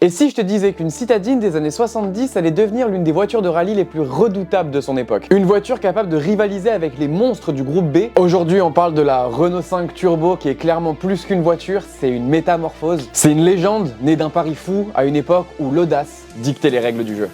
Et si je te disais qu'une citadine des années 70 allait devenir l'une des voitures de rallye les plus redoutables de son époque? Une voiture capable de rivaliser avec les monstres du groupe B. Aujourd'hui, on parle de la Renault 5 Turbo qui est clairement plus qu'une voiture, c'est une métamorphose. C'est une légende née d'un pari fou à une époque où l'audace dictait les règles du jeu.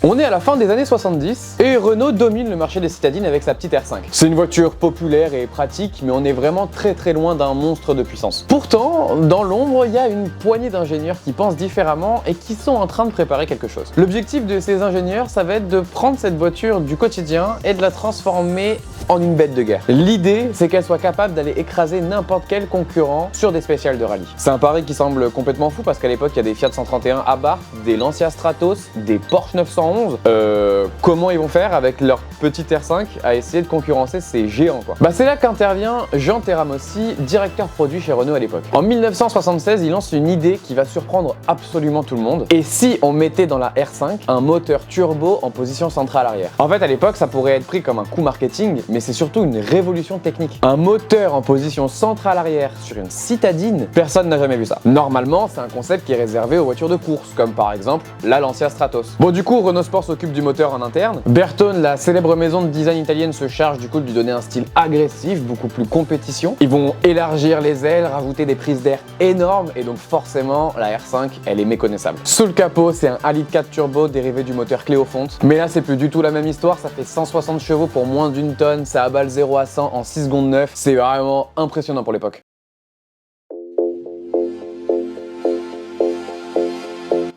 On est à la fin des années 70 et Renault domine le marché des citadines avec sa petite R5. C'est une voiture populaire et pratique, mais on est vraiment très loin d'un monstre de puissance. Pourtant, dans l'ombre, il y a une poignée d'ingénieurs qui pensent différemment et qui sont en train de préparer quelque chose. L'objectif de ces ingénieurs, ça va être de prendre cette voiture du quotidien et de la transformer en une bête de guerre. L'idée, c'est qu'elle soit capable d'aller écraser n'importe quel concurrent sur des spéciales de rallye. C'est un pari qui semble complètement fou parce qu'à l'époque, il y a des Fiat 131 Abarth, des Lancia Stratos, des Porsche 911. Comment ils vont faire avec leur petite R5 à essayer de concurrencer ces géants quoi. C'est là qu'intervient Jean Terramossi, directeur produit chez Renault à l'époque. En 1976, il lance une idée qui va surprendre absolument tout le monde. Et si on mettait dans la R5 un moteur turbo en position centrale arrière? En fait, à l'époque, ça pourrait être pris comme un coup marketing, mais c'est surtout une révolution technique. Un moteur en position centrale arrière sur une citadine, personne n'a jamais vu ça. Normalement, c'est un concept qui est réservé aux voitures de course, comme par exemple la Lancia Stratos. Bon, du coup, Renault Sport s'occupe du moteur en interne. Bertone, la célèbre maison de design italienne, se charge du coup de lui donner un style agressif, beaucoup plus compétition. Ils vont élargir les ailes, rajouter des prises d'air énormes et donc forcément la R5 elle est méconnaissable. Sous le capot, c'est un 1,4 litre turbo dérivé du moteur Cléofonte. Mais là c'est plus du tout la même histoire, ça fait 160 chevaux pour moins d'une tonne, ça abat 0 à 100 en 6 secondes 9. C'est vraiment impressionnant pour l'époque.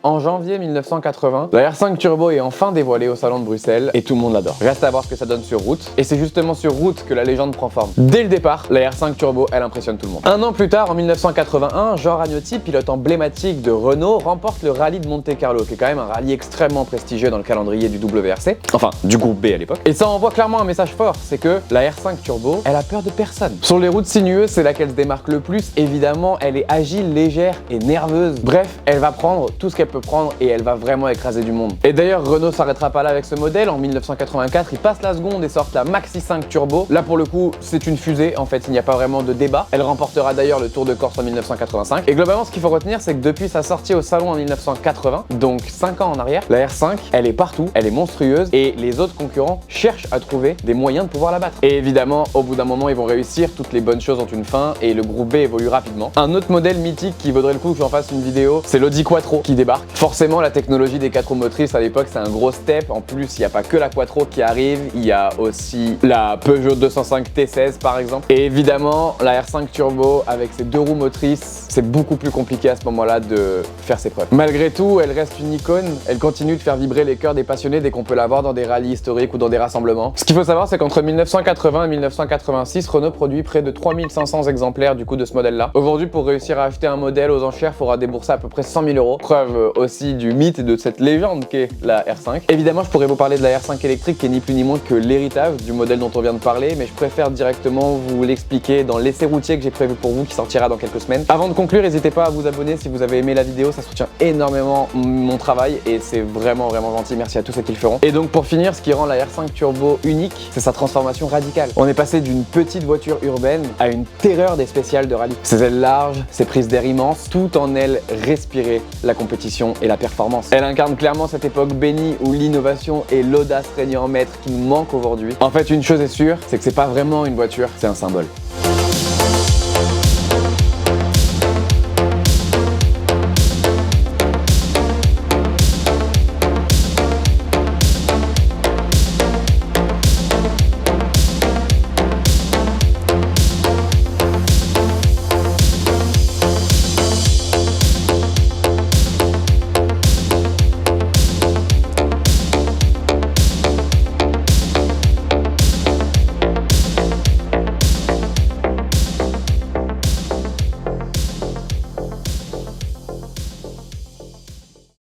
En janvier 1980, la R5 Turbo est enfin dévoilée au salon de Bruxelles et tout le monde l'adore. Reste à voir ce que ça donne sur route et c'est justement sur route que la légende prend forme. Dès le départ, la R5 Turbo, elle impressionne tout le monde. Un an plus tard, en 1981, Jean Ragnotti, pilote emblématique de Renault, remporte le rallye de Monte-Carlo, qui est quand même un rallye extrêmement prestigieux dans le calendrier du WRC, enfin du groupe B à l'époque. Et ça envoie clairement un message fort, c'est que la R5 Turbo, elle a peur de personne. Sur les routes sinueuses, c'est là qu'elle se démarque le plus. Évidemment, elle est agile, légère et nerveuse. Bref, elle va prendre tout ce qu'elle peut prendre et elle va vraiment écraser du monde. Et d'ailleurs, Renault s'arrêtera pas là avec ce modèle. En 1984, ils passent la seconde et sortent la Maxi 5 Turbo. Là, pour le coup, c'est une fusée. En fait, il n'y a pas vraiment de débat. Elle remportera d'ailleurs le Tour de Corse en 1985. Et globalement, ce qu'il faut retenir, c'est que depuis sa sortie au salon en 1980, donc 5 ans en arrière, la R5, elle est partout, elle est monstrueuse et les autres concurrents cherchent à trouver des moyens de pouvoir la battre. Et évidemment, au bout d'un moment, ils vont réussir. Toutes les bonnes choses ont une fin et le groupe B évolue rapidement. Un autre modèle mythique qui vaudrait le coup que j'en fasse une vidéo, c'est l'Audi Quattro qui débarque. Forcément, la technologie des 4 roues motrices à l'époque, c'est un gros step. En plus, il n'y a pas que la Quattro qui arrive, il y a aussi la Peugeot 205 T16 par exemple. Et évidemment, la R5 Turbo avec ses 2 roues motrices, c'est beaucoup plus compliqué à ce moment-là de faire ses preuves. Malgré tout, elle reste une icône, elle continue de faire vibrer les cœurs des passionnés dès qu'on peut la voir dans des rallyes historiques ou dans des rassemblements. Ce qu'il faut savoir, c'est qu'entre 1980 et 1986, Renault produit près de 3500 exemplaires du coup de ce modèle-là. Aujourd'hui, pour réussir à acheter un modèle aux enchères, il faudra débourser à peu près 100 000 €. Preuve aussi du mythe et de cette légende qu'est la R5. Évidemment, je pourrais vous parler de la R5 électrique qui est ni plus ni moins que l'héritage du modèle dont on vient de parler, mais je préfère directement vous l'expliquer dans l'essai routier que j'ai prévu pour vous qui sortira dans quelques semaines. Avant de conclure, n'hésitez pas à vous abonner si vous avez aimé la vidéo, ça soutient énormément mon travail et c'est vraiment gentil. Merci à tous ceux qui le feront. Et donc pour finir, ce qui rend la R5 Turbo unique, c'est sa transformation radicale. On est passé d'une petite voiture urbaine à une terreur des spéciales de rallye. Ses ailes larges, ses prises d'air immenses, tout en elle respirait la compétition et la performance. Elle incarne clairement cette époque bénie où l'innovation et l'audace règnent en maître qui nous manquent aujourd'hui. En fait, une chose est sûre, c'est que c'est pas vraiment une voiture, c'est un symbole.